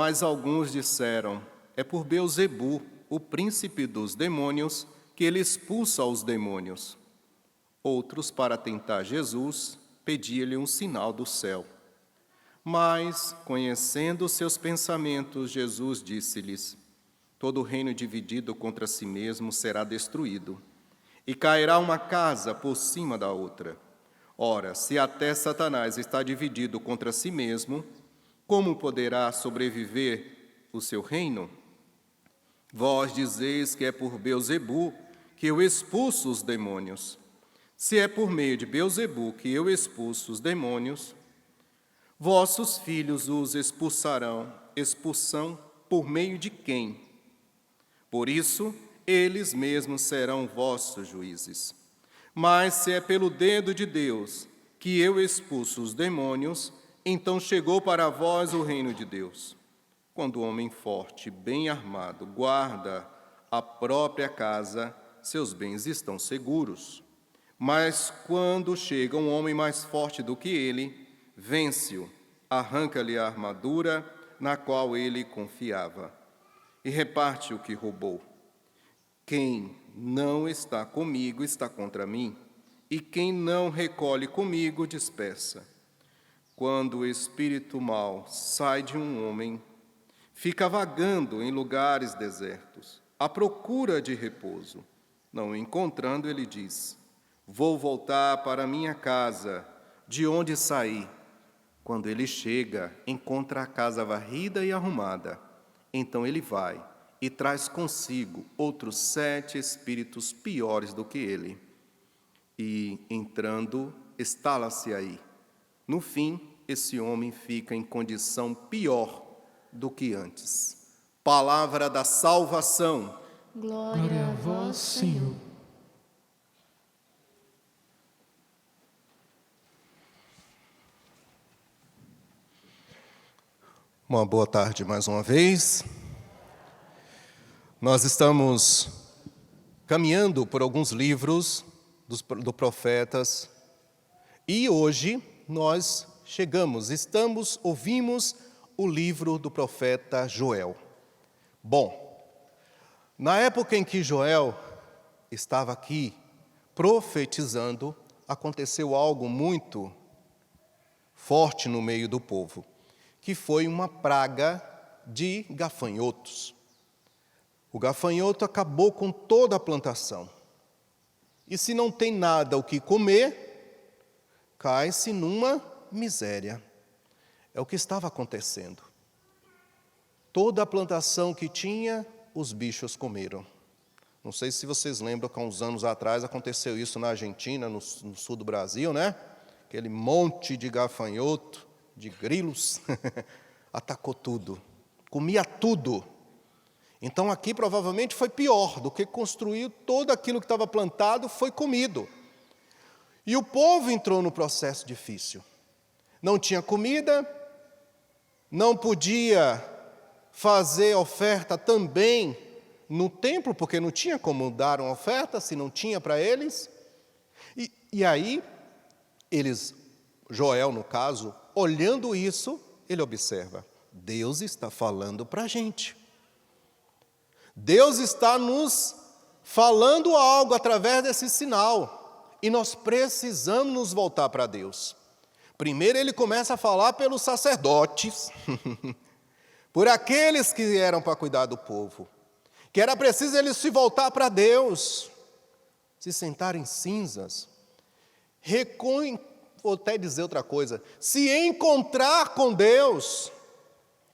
Mas alguns disseram: é por Beelzebu, o príncipe dos demônios, que ele expulsa os demônios. Outros, para tentar Jesus, pediam-lhe um sinal do céu. Mas, conhecendo seus pensamentos, Jesus disse-lhes: todo reino dividido contra si mesmo será destruído, e cairá uma casa por cima da outra. Ora, se até Satanás está dividido contra si mesmo, como poderá sobreviver o seu reino? Vós dizeis que é por Beelzebu que eu expulso os demônios. Se é por meio de Beelzebu que eu expulso os demônios, vossos filhos os expulsam por meio de quem? Por isso, eles mesmos serão vossos juízes. Mas se é pelo dedo de Deus que eu expulso os demônios, então chegou para vós o reino de Deus. Quando o homem forte, bem armado, guarda a própria casa, seus bens estão seguros. Mas quando chega um homem mais forte do que ele, vence-o, arranca-lhe a armadura na qual ele confiava e reparte o que roubou. Quem não está comigo está contra mim, e quem não recolhe comigo dispersa. Quando o espírito mau sai de um homem, fica vagando em lugares desertos, à procura de repouso. Não encontrando, ele diz: vou voltar para minha casa, de onde saí. Quando ele chega, encontra a casa varrida e arrumada. Então ele vai e traz consigo outros 7 espíritos piores do que ele. E, entrando, instala-se aí. No fim, esse homem fica em condição pior do que antes. Palavra da salvação. Glória a vós, Senhor. Uma boa tarde mais uma vez. Nós estamos caminhando por alguns livros do profetas e hoje nós ouvimos o livro do profeta Joel. Bom, na época em que Joel estava aqui profetizando, aconteceu algo muito forte no meio do povo, que foi uma praga de gafanhotos. O gafanhoto acabou com toda a plantação. E se não tem nada o que comer, cai-se numa miséria. É o que estava acontecendo. Toda a plantação que tinha, os bichos comeram. Não sei se vocês lembram que há uns anos atrás aconteceu isso na Argentina, no sul do Brasil, né? Aquele monte de gafanhoto, de grilos, atacou tudo, comia tudo. Então aqui provavelmente foi pior do que construir todo aquilo que estava plantado, foi comido. E o povo entrou no processo difícil. Não tinha comida, não podia fazer oferta também no templo, porque não tinha como dar uma oferta se não tinha para eles. E aí, Joel no caso, olhando isso, ele observa: Deus está falando para a gente. Deus está nos falando algo através desse sinal. E nós precisamos nos voltar para Deus. Primeiro ele começa a falar pelos sacerdotes, por aqueles que eram para cuidar do povo. Que era preciso eles se voltar para Deus, se sentar em cinzas, vou até dizer outra coisa, se encontrar com Deus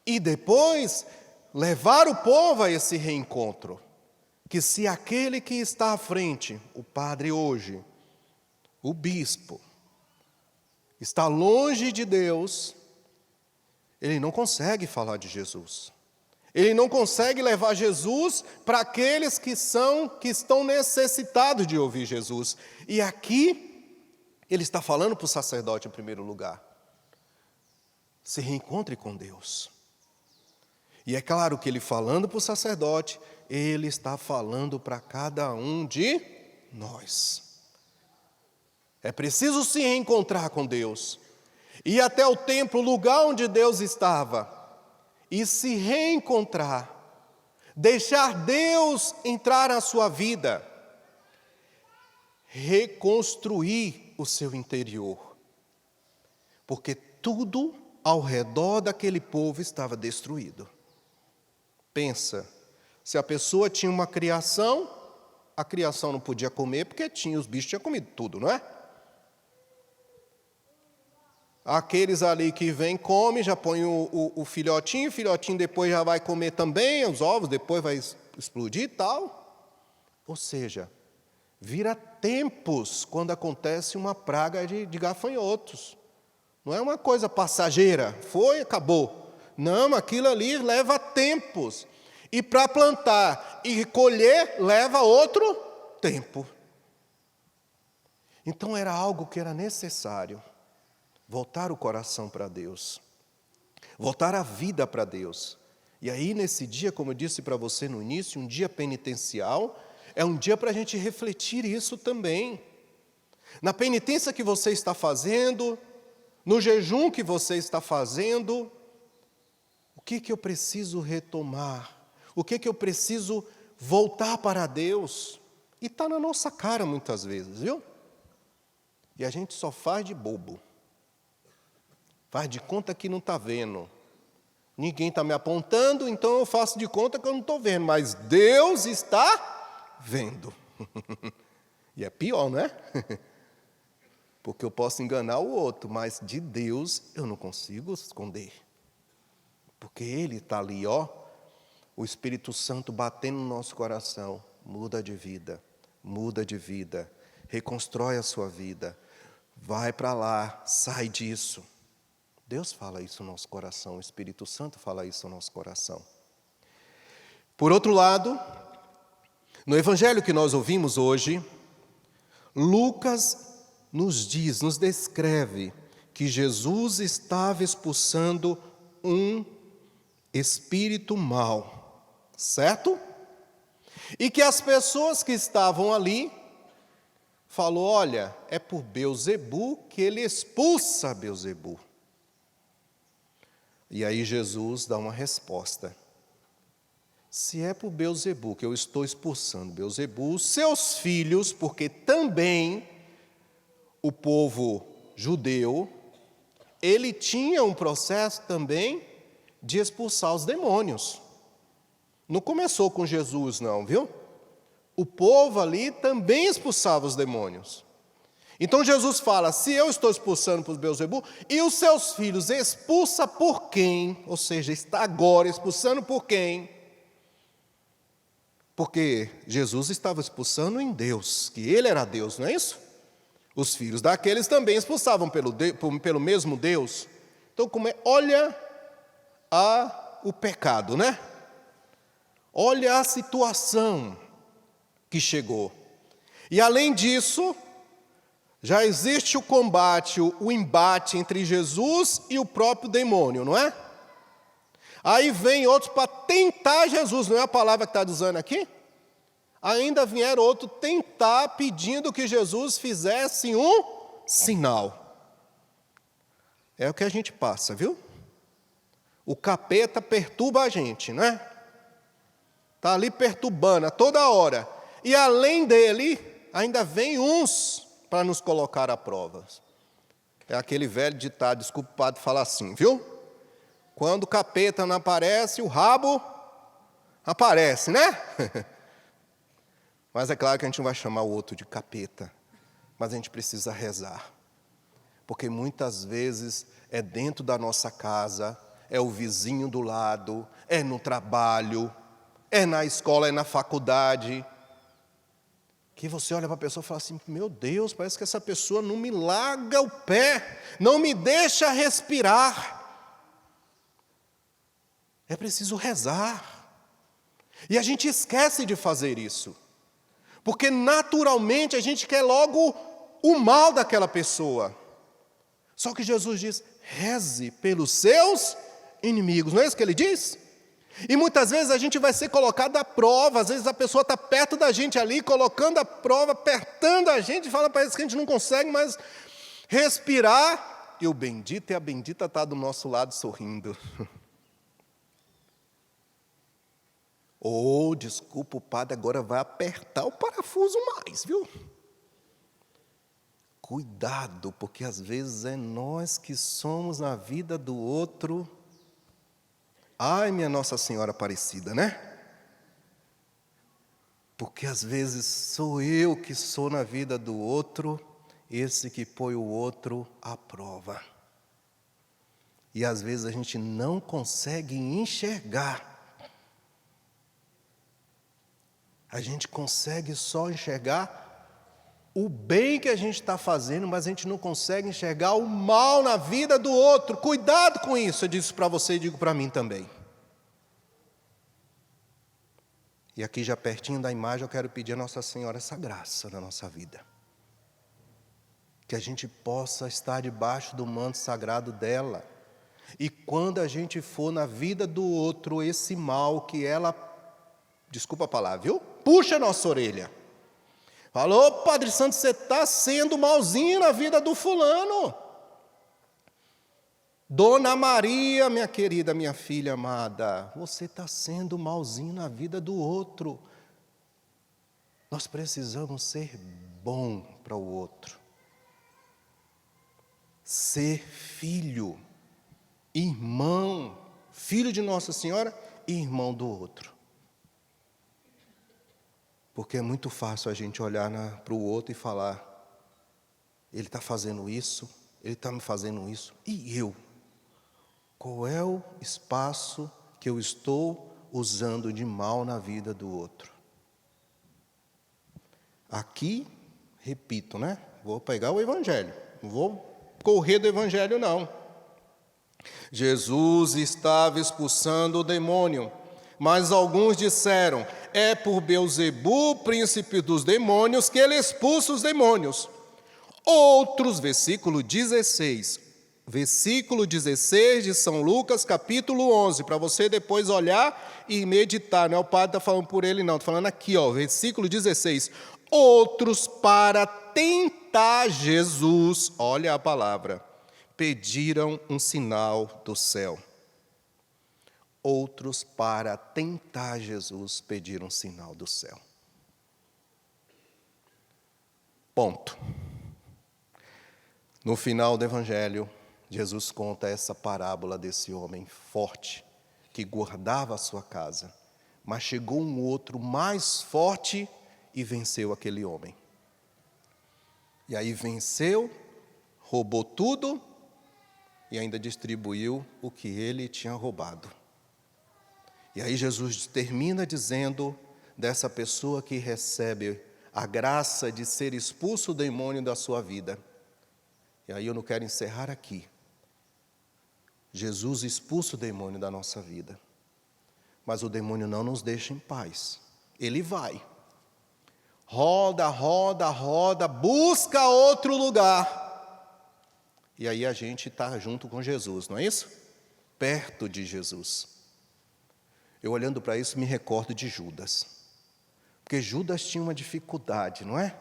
e depois levar o povo a esse reencontro. Que se aquele que está à frente, o padre hoje, o bispo, está longe de Deus, ele não consegue falar de Jesus. Ele não consegue levar Jesus para aqueles que estão necessitados de ouvir Jesus. E aqui, ele está falando para o sacerdote em primeiro lugar. Se reencontre com Deus. E é claro que ele falando para o sacerdote, ele está falando para cada um de nós. É preciso se reencontrar com Deus. Ir até o templo, o lugar onde Deus estava. e se reencontrar, deixar Deus entrar na sua vida, reconstruir o seu interior, porque tudo ao redor daquele povo estava destruído. Pensa, se a pessoa tinha uma criação, a criação não podia comer porque os bichos tinham comido tudo, não é? Aqueles ali que vêm, comem, já põe o filhotinho depois já vai comer também, os ovos, depois vai explodir e tal. Ou seja, vira tempos quando acontece uma praga de gafanhotos. Não é uma coisa passageira, foi, acabou. Não, aquilo ali leva tempos. E para plantar e colher, leva outro tempo. Então era algo que era necessário. Voltar o coração para Deus. Voltar a vida para Deus. E aí, nesse dia, como eu disse para você no início, um dia penitencial, é um dia para a gente refletir isso também. Na penitência que você está fazendo, no jejum que você está fazendo, o que eu preciso retomar? O que eu preciso voltar para Deus? E está na nossa cara muitas vezes, viu? E a gente só faz de bobo. Faz de conta que não está vendo. Ninguém está me apontando, então eu faço de conta que eu não estou vendo. Mas Deus está vendo. E é pior, não é? Porque eu posso enganar o outro, mas de Deus eu não consigo esconder. Porque Ele está ali, ó. O Espírito Santo batendo no nosso coração. Muda de vida. Muda de vida. Reconstrói a sua vida. Vai para lá. Sai disso. Deus fala isso no nosso coração, o Espírito Santo fala isso no nosso coração. Por outro lado, no evangelho que nós ouvimos hoje, Lucas nos descreve que Jesus estava expulsando um espírito mau, certo? E que as pessoas que estavam ali falou, olha, é por Beelzebu que ele expulsa Beelzebu. E aí Jesus dá uma resposta. Se é por Beelzebu que eu estou expulsando Beelzebu, seus filhos, porque também o povo judeu, ele tinha um processo também de expulsar os demônios. Não começou com Jesus não, viu? O povo ali também expulsava os demônios. Então Jesus fala, se eu estou expulsando por Beelzebu, e os seus filhos expulsa por quem? Ou seja, está agora expulsando por quem? Porque Jesus estava expulsando em Deus, que Ele era Deus, não é isso? Os filhos daqueles também expulsavam pelo mesmo Deus. Então, olha o pecado, né? Olha a situação que chegou. E além disso, já existe o combate, o embate entre Jesus e o próprio demônio, não é? Aí vem outros para tentar Jesus, não é a palavra que está usando aqui? Ainda vieram outros tentar pedindo que Jesus fizesse um sinal. É o que a gente passa, viu? O capeta perturba a gente, né? Está ali perturbando a toda hora. E além dele, ainda vem uns para nos colocar à prova. É aquele velho ditado, desculpa o padre falar assim, viu? Quando o capeta não aparece, o rabo aparece, né? Mas é claro que a gente não vai chamar o outro de capeta, mas a gente precisa rezar. Porque muitas vezes é dentro da nossa casa, é o vizinho do lado, é no trabalho, é na escola, é na faculdade, que você olha para a pessoa e fala assim, meu Deus, parece que essa pessoa não me larga o pé, não me deixa respirar. É preciso rezar. E a gente esquece de fazer isso. Porque naturalmente a gente quer logo o mal daquela pessoa. Só que Jesus diz, reze pelos seus inimigos. Não é isso que ele diz? E muitas vezes a gente vai ser colocado à prova, às vezes a pessoa está perto da gente ali, colocando a prova, apertando a gente, fala, parece que a gente não consegue mais respirar, e o bendito e a bendita está do nosso lado sorrindo. Ou, desculpa, o padre agora vai apertar o parafuso mais, viu? Cuidado, porque às vezes é nós que somos na vida do outro. Ai, minha Nossa Senhora Aparecida, né? Porque às vezes sou eu que sou na vida do outro, esse que põe o outro à prova. E às vezes a gente não consegue enxergar. A gente consegue só enxergar o bem que a gente está fazendo, mas a gente não consegue enxergar o mal na vida do outro. Cuidado com isso, eu disse para você e digo para mim também. E aqui já pertinho da imagem eu quero pedir a Nossa Senhora essa graça na nossa vida. Que a gente possa estar debaixo do manto sagrado dela. E quando a gente for na vida do outro, esse mal que ela, desculpa a palavra, viu? Puxa a nossa orelha. Falou, Padre Santo, você está sendo malzinho na vida do fulano. Dona Maria, minha querida, minha filha amada, você está sendo malzinho na vida do outro. Nós precisamos ser bom para o outro. Ser filho, irmão, filho de Nossa Senhora e irmão do outro. Porque é muito fácil a gente olhar para o outro e falar, ele está fazendo isso, ele está me fazendo isso, e eu? Qual é o espaço que eu estou usando de mal na vida do outro? Aqui, repito, né? Vou pegar o Evangelho, não vou correr do Evangelho, não. Jesus estava expulsando o demônio, mas alguns disseram, é por Beelzebu, príncipe dos demônios, que ele expulsa os demônios. Outros, versículo 16 de São Lucas, capítulo 11, para você depois olhar e meditar, não é o padre está falando por ele não, está falando aqui, ó, versículo 16. Outros, para tentar Jesus, olha a palavra, pediram um sinal do céu. Outros, para tentar Jesus, pediram um sinal do céu. Ponto. No final do Evangelho, Jesus conta essa parábola desse homem forte, que guardava a sua casa, mas chegou um outro mais forte e venceu aquele homem. E aí venceu, roubou tudo e ainda distribuiu o que ele tinha roubado. E aí Jesus termina dizendo dessa pessoa que recebe a graça de ser expulso o demônio da sua vida. E aí eu não quero encerrar aqui. Jesus expulsa o demônio da nossa vida. Mas o demônio não nos deixa em paz. Ele vai. Roda, roda, roda, busca outro lugar. E aí a gente está junto com Jesus, não é isso? Perto de Jesus. Eu olhando para isso me recordo de Judas. Porque Judas tinha uma dificuldade, não é?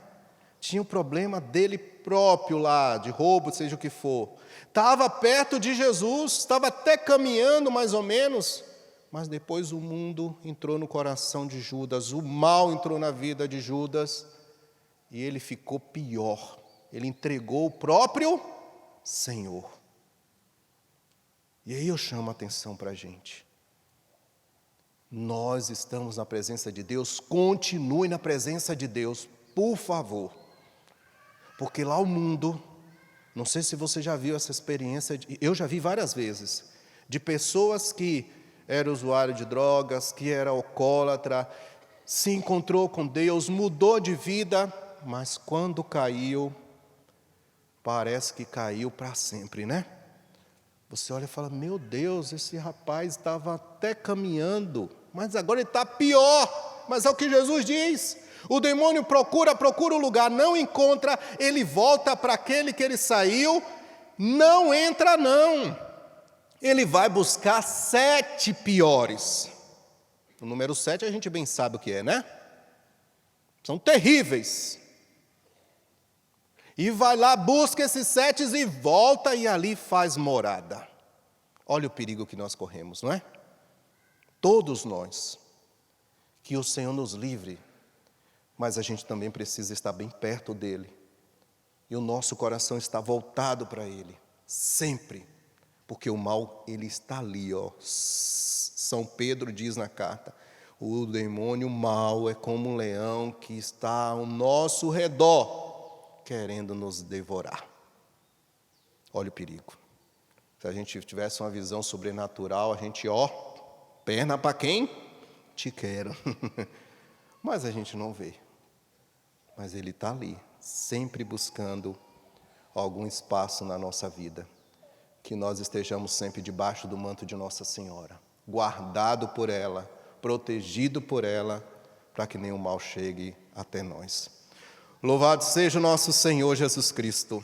Tinha o problema dele próprio lá, de roubo, seja o que for. Estava perto de Jesus, estava até caminhando mais ou menos, mas depois o mundo entrou no coração de Judas, o mal entrou na vida de Judas, e ele ficou pior. Ele entregou o próprio Senhor. E aí eu chamo a atenção para a gente. Nós estamos na presença de Deus, continue na presença de Deus, por favor. Porque lá o mundo, não sei se você já viu essa experiência, eu já vi várias vezes, de pessoas que eram usuário de drogas, que era alcoólatra, se encontrou com Deus, mudou de vida, mas quando caiu, parece que caiu para sempre, né? Você olha e fala, meu Deus, esse rapaz estava até caminhando, mas agora ele está pior. Mas é o que Jesus diz. O demônio procura o lugar, não encontra, ele volta para aquele que ele saiu, não entra não. Ele vai buscar 7 piores. O número 7 a gente bem sabe o que é, né? São terríveis. E vai lá, busca esses 7 e volta e ali faz morada. Olha o perigo que nós corremos, não é? Todos nós. Que o Senhor nos livre, mas a gente também precisa estar bem perto dEle. E o nosso coração está voltado para Ele, sempre. Porque o mal, ele está ali, ó. São Pedro diz na carta, o demônio mau é como um leão que está ao nosso redor, querendo nos devorar. Olha o perigo. Se a gente tivesse uma visão sobrenatural, a gente, ó, perna para quem? Te quero. Mas a gente não vê. Mas ele está ali, sempre buscando algum espaço na nossa vida. Que nós estejamos sempre debaixo do manto de Nossa Senhora, guardado por ela, protegido por ela, para que nenhum mal chegue até nós. Louvado seja o nosso Senhor Jesus Cristo.